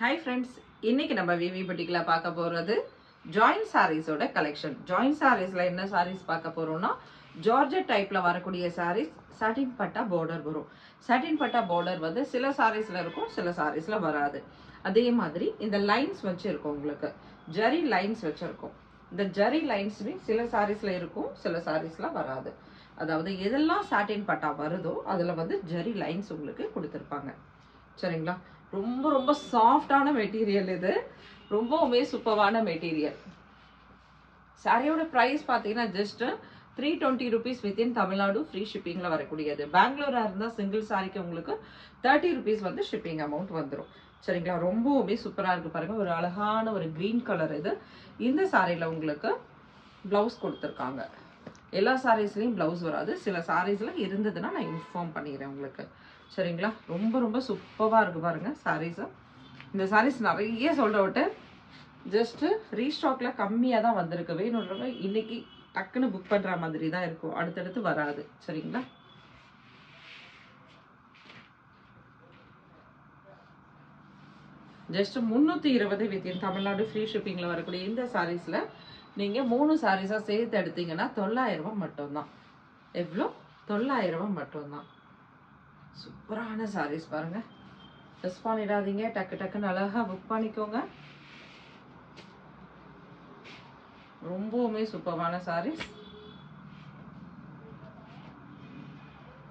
Hi friends, இன்னைக்கு நம்ம விவி புட்டிக்ல பார்க்க போறது ஜாயின் சாரீஸோட கலெக்ஷன். ஜாயின் சாரீஸ்ல என்ன சாரீஸ் பார்க்க போறோம்னா ஜார்ஜெட் டைப்ல வரக்கூடிய சாரீஸ் சாட்டின் பட்டா பார்டர் வரும். சாட்டின் பட்டா பார்டர் வந்து சில சாரீஸ்ல இருக்கும், சில சாரீஸ்ல வராது. அதே மாதிரி இந்த லைன்ஸ் வச்சு இருக்கும், உங்களுக்கு ஜரி லைன்ஸ் வச்சிருக்கும். இந்த ஜரி லைன்ஸ்மே சில சாரீஸ்ல இருக்கும், சில சாரீஸ்ல வராது. அதாவது எதெல்லாம் சாட்டின் பட்டா வருதோ அதுல வந்து ஜரி லைன்ஸ் உங்களுக்கு கொடுத்துருப்பாங்க. சரிங்களா? ரொம்ப ரொம்ப சாஃப்டான மெட்டீரியல் இது, ரொம்பவுமே சூப்பரான மெட்டீரியல். சாரியோட ப்ரைஸ் பார்த்தீங்கன்னா just 320 rupees within Tamil Nadu free ஷிப்பிங்ல வரக்கூடியது. பெங்களூரா இருந்தால் சிங்கிள் சாரிக்கு உங்களுக்கு 30 rupees வந்து ஷிப்பிங் அமௌண்ட் வந்துடும். சரிங்களா? ரொம்பவுமே சூப்பராக இருக்கு பாருங்க. ஒரு அழகான ஒரு கிரீன் கலர் இது. இந்த சாரியில் உங்களுக்கு பிளவுஸ் கொடுத்துருக்காங்க. எல்லா சாரீஸ்லையும் பிளவுஸ் வராது, சில சாரீஸ்ல இருந்ததுன்னா நான் இன்ஃபார்ம் பண்ணிடுறேன் உங்களுக்கு. சரிங்களா? ரொம்ப ரொம்ப சூப்பராக இருக்கு பாருங்க சாரீஸு. இந்த சாரீஸ் நிறைய சொல்ற விட்டு ஜஸ்ட் ரீஸ்டாக்ல கம்மியாக தான் வந்திருக்கு. வேணுன்றவங்க இன்னைக்கு டக்குன்னு புக் பண்ற மாதிரி தான் இருக்கும், அடுத்தடுத்து வராது. சரிங்களா? ஜஸ்ட் 320 வித்தின் தமிழ்நாடு ஃப்ரீ ஷிப்பிங்ல வரக்கூடிய இந்த சாரீஸ்ல நீங்க 3 சாரீஸா சேர்த்து எடுத்தீங்கன்னா 900 ரூபாய் மட்டும்தான். எவ்வளோ? 900 ரூபாய் மட்டும்தான். சூப்பரான சாரீஸ் பாருங்க. மிஸ் பண்ணிடாதீங்க, டக்கு டக்குன்னு அழகா புக் பண்ணிக்கோங்க. ரொம்பவுமே சூப்பரான சாரீஸ்.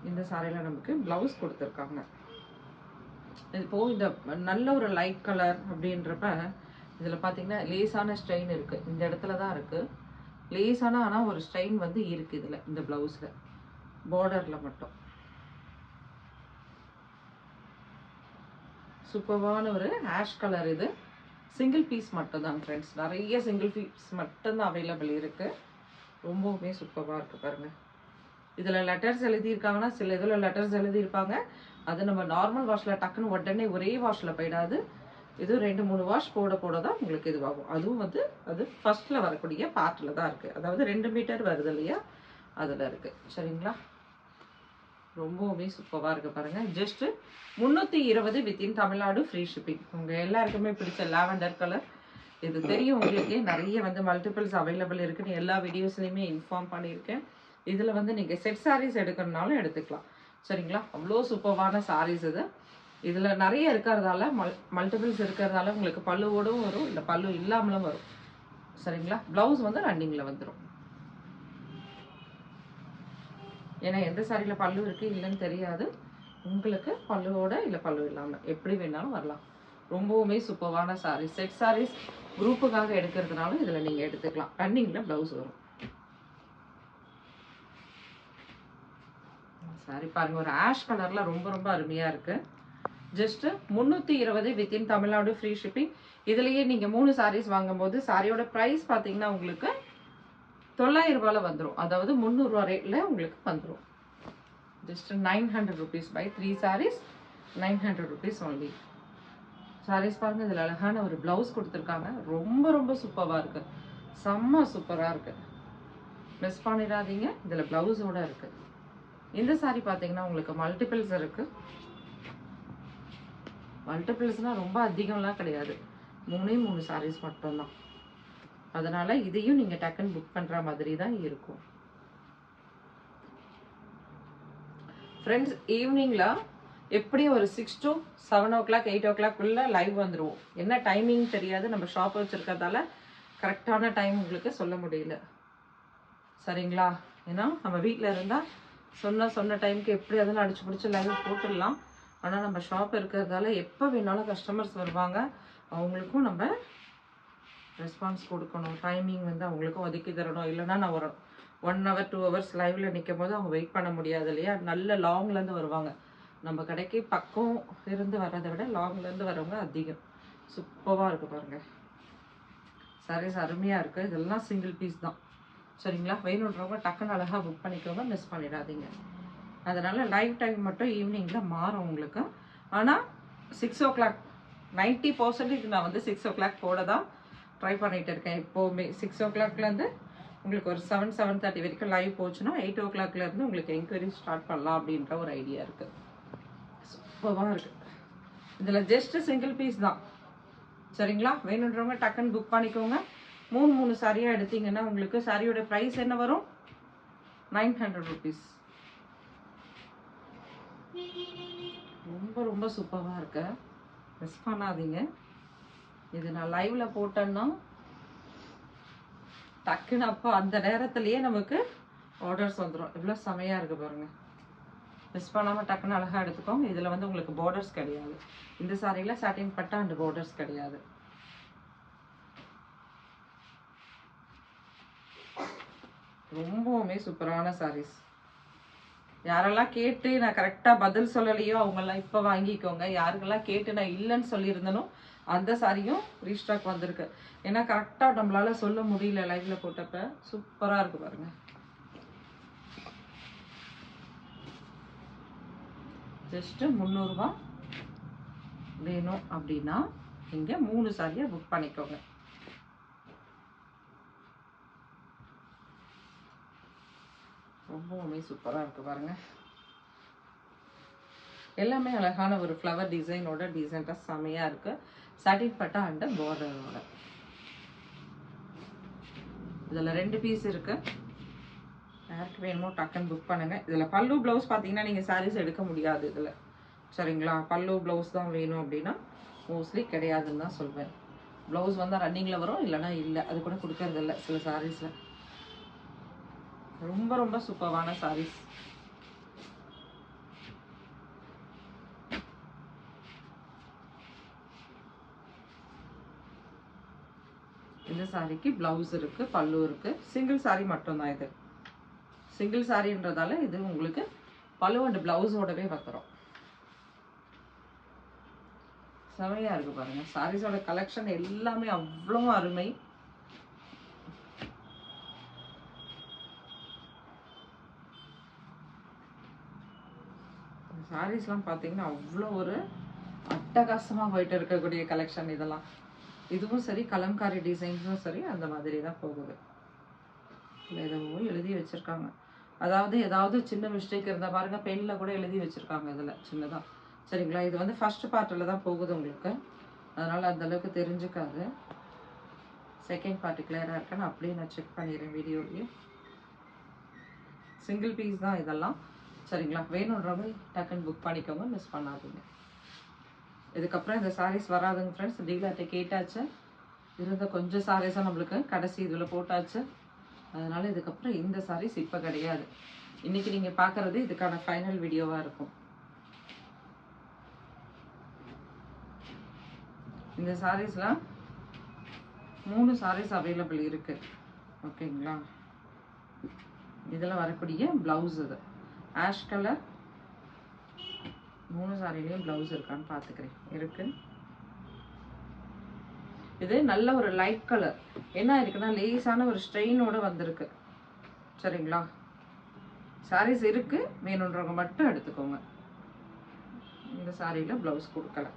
இந்த சாரியில நமக்கு பிளவுஸ் கொடுத்துருக்காங்க. இப்போ இந்த நல்ல ஒரு லைட் கலர் அப்படின்றப்ப இதுல பாத்தீங்கன்னா லேசான ஸ்ட்ரெயின் இருக்கு, இந்த இடத்துல தான் இருக்கு லேசான, ஆனா ஒரு ஸ்ட்ரெயின் வந்து இருக்கு இதுல, இந்த பிளவுஸ்ல பார்டர்ல மட்டும். சூப்பரான ஒரு ஆஷ் கலர் இது. சிங்கிள் பீஸ் மட்டும் தான் ஃப்ரெண்ட்ஸ், நிறைய சிங்கிள் பீஸ் மட்டும்தான் அவைலபிள் இருக்கு. ரொம்பவுமே சூப்பராக இருக்கு பாருங்க. இதில் லெட்டர்ஸ் எழுதியிருக்காங்கன்னா சில இதில் லெட்டர்ஸ் எழுதியிருப்பாங்க, அது நம்ம நார்மல் வாஷில் டக்குன்னு உடனே ஒரே வாஷில் போயிடாது. இது 2-3 வாஷ் போட போட தான் உங்களுக்கு இதுவாகும். அதுவும் வந்து அது ஃபர்ஸ்ட்டில் வரக்கூடிய பார்ட்டில் தான் இருக்குது, அதாவது 2 மீட்டர் வருது இல்லையா, அதில் இருக்குது. சரிங்களா? ரொம்பவுமே சூப்பராக இருக்குது பாருங்கள். Just 320 within Tamil Nadu free shipping. உங்கள் எல்லாருக்குமே பிடிச்ச லாவெண்டர் கலர் இது தெரியும் உங்களுக்கே. நிறைய வந்து மல்டிபிள்ஸ் அவைலபிள் இருக்குன்னு எல்லா வீடியோஸ்லையுமே இன்ஃபார்ம் பண்ணியிருக்கேன். இதில் வந்து நீங்கள் செட் சாரீஸ் எடுக்கணுனாலும் எடுத்துக்கலாம். சரிங்களா? அவ்வளோ சூப்பரான சாரீஸ் இது. இதில் நிறைய இருக்கிறதால மல்டிபிள்ஸ் இருக்கிறதால உங்களுக்கு பல்லுவோடும் வரும், இல்லை பல்லு இல்லாமலும் வரும். சரிங்களா? ப்ளவுஸ் வந்து ரன்னிங்கில் வந்துடும். ஏன்னா எந்த சாரியில் பல்லு இருக்குது இல்லைன்னு தெரியாது. உங்களுக்கு பல்லுவோட இல்லை பல்லு இல்லாமல் எப்படி வேணாலும் வரலாம். ரொம்பவுமே சூப்பரான சாரீஸ். செட் சாரீஸ் குரூப்புக்காக எடுக்கிறதுனாலும் இதில் நீங்கள் எடுத்துக்கலாம். ரன்னிங்கில் ப்ளவுஸ் வரும். சாரி பாருங்க, ஒரு ஆஷ் கலரில் ரொம்ப ரொம்ப அருமையாக இருக்குது. Just 320 within Tamil Nadu free shipping. இதுலேயே நீங்கள் 3 சாரீஸ் வாங்கும்போது சாரியோட ப்ரைஸ் பார்த்தீங்கன்னா உங்களுக்கு 900 ரூபாயில் வந்துடும். அதாவது 300 ரூபா ரேட்டில் உங்களுக்கு வந்துடும். Just 900 rupees by 3 sarees, 900 rupees only. Sarees பாருங்க, இதில் அழகான ஒரு பிளவுஸ் கொடுத்துருக்காங்க. ரொம்ப ரொம்ப சூப்பராக இருக்கு, செம்ம சூப்பராக இருக்கு. மிஸ் பண்ணிடாதீங்க, இதில் பிளவுஸோட இருக்கு. இந்த சாரி பார்த்தீங்கன்னா உங்களுக்கு மல்டிபிள்ஸ் இருக்கு. மல்டிபிள்ஸ்னால் ரொம்ப அதிகம்லாம் கிடையாது, 3 சாரீஸ் மட்டும்தான். அதனால இதையும் நீங்கள் டக்குன்னு புக் பண்ணுற மாதிரி தான் இருக்கும். ஃப்ரெண்ட்ஸ், ஈவினிங்கில் எப்படியும் ஒரு 6 to 7 o'clock 8 o'clock லைவ் வந்துடுவோம். என்ன டைமிங் தெரியாது, நம்ம ஷாப் வச்சுருக்கிறதால கரெக்டான டைம் உங்களுக்கு சொல்ல முடியல. சரிங்களா? ஏன்னா நம்ம வீட்டில் இருந்தால் சொன்ன டைமுக்கு எப்படி அதெல்லாம் அடிச்சு பிடிச்சி லைவ் போட்டுடலாம். ஆனால் நம்ம ஷாப் இருக்கிறதால எப்போ வேணாலும் கஸ்டமர்ஸ் வருவாங்க, அவங்களுக்கும் நம்ம ரெஸ்பான்ஸ் கொடுக்கணும். டைமிங் வந்து அவங்களுக்கும் ஒதுக்கி தரணும். இல்லைன்னா நான் ஒரு 1 hour 2 hours லைவ்ல நிற்கும் போது அவங்க வெயிட் பண்ண முடியாது இல்லையா. நல்ல லாங்லேருந்து வருவாங்க. நம்ம கடைக்கு பக்கம் இருந்து வர்றதை விட லாங்லேருந்து வரவங்க அதிகம். சூப்பராக இருக்குது பாருங்கள். சாரீஸ் அருமையாக இருக்குது. இதெல்லாம் சிங்கிள் பீஸ் தான். சரிங்களா? வேணுன்றவங்க டக்குன்னு அழகாக புக் பண்ணிக்கோங்க, மிஸ் பண்ணிடாதீங்க. அதனால் லைவ் டைம் மட்டும் ஈவினிங்கில் மாறும் உங்களுக்கு. ஆனால் 6 o'clock 90% நான் வந்து 6 o'clock போட தான் ட்ரை பண்ணிகிட்டு இருக்கேன் எப்போவுமே. 6 o'clockலேருந்து உங்களுக்கு ஒரு 7-7:30 வரைக்கும் லைவ் போச்சுன்னா 8 o'clockலேருந்து உங்களுக்கு என்கொயரி ஸ்டார்ட் பண்ணலாம் அப்படின்ற ஒரு ஐடியா இருக்குது. சூப்பராக இருக்குது. இதில் ஜஸ்ட்டு சிங்கிள் பீஸ் தான். சரிங்களா? வேணுன்றவங்க டக்குன்னு புக் பண்ணிக்கோங்க. 3 சாரியாக எடுத்தீங்கன்னா உங்களுக்கு சாரியோட ப்ரைஸ் என்ன வரும்? 900 ருபீஸ். ரொம்ப ரொம்ப சூப்பராக இருக்கு, மிஸ் பண்ணாதீங்க. இது நான் லைவ்ல போட்டேன்னா டக்குன்னு அப்போ அந்த நேரத்துலயே நமக்கு ஆர்டர்ஸ் வந்துடும். எவ்வளோ செமையாக இருக்கு பாருங்க. மிஸ் பண்ணாமல் டக்குன்னு அழகாக எடுத்துக்கோங்க. இதில் வந்து உங்களுக்கு பார்டர்ஸ் கிடையாது. இந்த சாரியில் சாட்டின் பட்டா அண்ட் பார்டர்ஸ் கிடையாது. ரொம்பவுமே சூப்பரான சாரீஸ். யாரெல்லாம் கேட்டு நான் கரெக்டாக பதில் சொல்லலையோ அவங்கெல்லாம் இப்போ வாங்கிக்கோங்க. யாருக்கெல்லாம் கேட்டு நான் இல்லைன்னு சொல்லியிருந்தனோ அந்த சாரியும் ரீஸ்டாக் வந்திருக்கு. ஏன்னா கரெக்டாக நம்மளால சொல்ல முடியல லைவ்ல போட்டப்ப. சூப்பராக இருக்கு பாருங்க. ஜஸ்ட் 300 ரூபா வேணும் அப்படின்னா இங்கே 3 சாரியை புக் பண்ணிக்கோங்க. ரொம்பவுமே சூப்பராக இருக்கு பாருங்க. எல்லாமே அழகான ஒரு ஃப்ளவர் டிசைனோட டீசெண்டாக செமையாக இருக்கு. சாட்டின் பட்டா அண்ட் பார்டரோட. இதில் 2 பீஸ் இருக்கு. யாருக்கு வேணுமோ டக்குன்னு புக் பண்ணுங்க. இதில் பல்லு ப்ளவுஸ் பார்த்தீங்கன்னா நீங்கள் சாரீஸ் எடுக்க முடியாது இதில். சரிங்களா? பல்லு ப்ளவுஸ் தான் வேணும் அப்படின்னா மோஸ்ட்லி கிடையாதுன்னு தான் சொல்வேன். ப்ளவுஸ் வந்தால் ரன்னிங்கில் வரும், இல்லைனா இல்லை. அது கூட கொடுக்கறதில்ல சில சாரீஸில். ரொம்ப ரொம்ப சூப்பரான சாரீஸ். இந்த சாரிக்கு பிளவுஸ் இருக்கு, பல்லு இருக்கு. சிங்கிள் சாரி மட்டும்தான் இது. சிங்கிள் சாரின்றதால இது உங்களுக்கு பல்லு அண்ட் பிளவுஸோடவே வந்துடும். செமையா இருக்கு பாருங்க. சாரீஸோட கலெக்ஷன் எல்லாமே அவ்வளோ அருமை. சாரீஸ்லாம் பார்த்தீங்கன்னா அவ்வளோ ஒரு அட்டகாசமாக போயிட்டு இருக்கக்கூடிய கலெக்ஷன் இதெல்லாம். இதுவும் சரி, கலம்காரி டிசைன்ஸும் சரி, அந்த மாதிரி தான் போகுது. எதுவும் எழுதி வச்சிருக்காங்க. அதாவது ஏதாவது சின்ன மிஸ்டேக் இருந்தால் பாருங்க, பெண்ணில் கூட எழுதி வச்சிருக்காங்க இதில் சின்னதாக. சரிங்களா? இது வந்து ஃபர்ஸ்ட் பார்ட்டில் தான் போகுது உங்களுக்கு, அதனால் அந்தளவுக்கு தெரிஞ்சுக்காது. செகண்ட் பார்ட்டு கிளியராக இருக்கான்னு அப்படியே நான் செக் பண்ணிடுறேன் வீடியோலையும். சிங்கிள் பீஸ் தான் இதெல்லாம். சரிங்களா? வேணுன்றவங்க டக்குன்னு புக் பண்ணிக்கோங்க, மிஸ் பண்ணாதீங்க. இதுக்கப்புறம் இந்த சாரீஸ் வராதுங்க ஃப்ரெண்ட்ஸ். டீலர்கிட்ட கேட்டாச்சு, இருந்த கொஞ்சம் சாரீஸாக நம்மளுக்கு கடைசி இதில் போட்டாச்சு. அதனால் இதுக்கப்புறம் இந்த சாரீஸ் இப்போ கிடையாது. இன்றைக்கி நீங்கள் பார்க்குறது இதுக்கான ஃபைனல் வீடியோவாக இருக்கும். இந்த சாரீஸ்லாம் 3 சாரீஸ் அவைலபிள் இருக்குது. ஓகேங்களா? இதில் வரக்கூடிய ப்ளவுஸ் இது ஆஷ் கலர். 3 சாரிலையும் ப்ளவுஸ் இருக்கான்னு பார்த்துக்கிறேன். இருக்கு. இது நல்ல ஒரு லைட் கலர். என்ன இருக்குன்னா லேஸான ஒரு ஸ்ட்ரெயினோட வந்திருக்கு. சரிங்களா? சாரீஸ் இருக்கு, வேணுன்றவங்க மட்டும் எடுத்துக்கோங்க. இந்த சாரியில் ப்ளவுஸ் கொடுக்கல,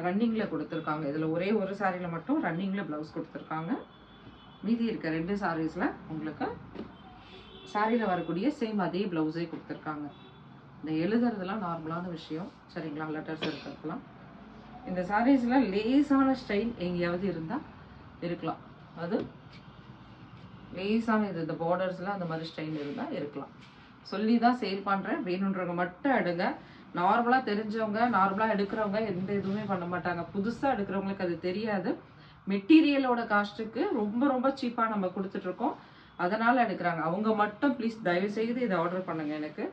ரன்னிங்கில் கொடுத்துருக்காங்க. இதில் ஒரே ஒரு சாரியில் மட்டும் ரன்னிங்கில் ப்ளவுஸ் கொடுத்துருக்காங்க. மீதி இருக்க 2 சாரீஸில் உங்களுக்கு சாரியில் வரக்கூடிய சேம் அதே ப்ளவுஸே கொடுத்துருக்காங்க. இந்த எழுதுறதுலாம் நார்மலான விஷயம். சரிங்களா? லெட்டர்ஸ் இருக்கிறதுலாம். இந்த சாரீஸில் லேஸான ஸ்டைல் எங்கேயாவது இருந்தால் இருக்கலாம். அது லேஸான இந்த பார்டர்ஸில் அந்த மாதிரி ஸ்டைல் இருந்தால் இருக்கலாம். சொல்லி தான் சேல் பண்ணுறேன். வேணுன்றவங்க மட்டும் எடுங்க. நார்மலாக தெரிஞ்சவங்க, நார்மலாக எடுக்கிறவங்க எந்த இதுவுமே பண்ண மாட்டாங்க. புதுசாக எடுக்கிறவங்களுக்கு அது தெரியாது. மெட்டீரியலோட காஸ்ட்டுக்கு ரொம்ப ரொம்ப சீப்பாக நம்ம கொடுத்துட்ருக்கோம். அதனால் எடுக்கிறாங்க. அவங்க மட்டும் ப்ளீஸ் தயவுசெய்து இதை ஆர்டர் பண்ணுங்கள் எனக்கு.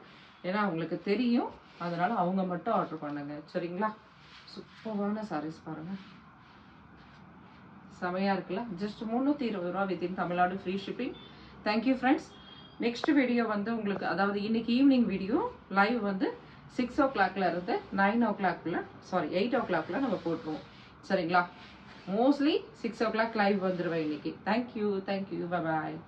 ஏன்னா அவங்களுக்கு தெரியும். அதனால் அவங்க மட்டும் ஆர்டர் பண்ணுங்க. சரிங்களா? சூப்பரான சாரீஸ் பாருங்கள், செமையாக இருக்குல்ல? ஜஸ்ட் 320 ரூபா within Tamil Nadu free shipping. Thank you friends. Next video வந்து உங்களுக்கு, அதாவது இன்னைக்கு ஈவினிங் வீடியோ லைவ் வந்து 6 o'clock இருந்து 9 o'clock, சாரி 8 o'clock நம்ம போட்டுருவோம். சரிங்களா? மோஸ்ட்லி 6 o'clock லைவ் வந்துடுவேன் இன்னைக்கு. Thank you, bye bye.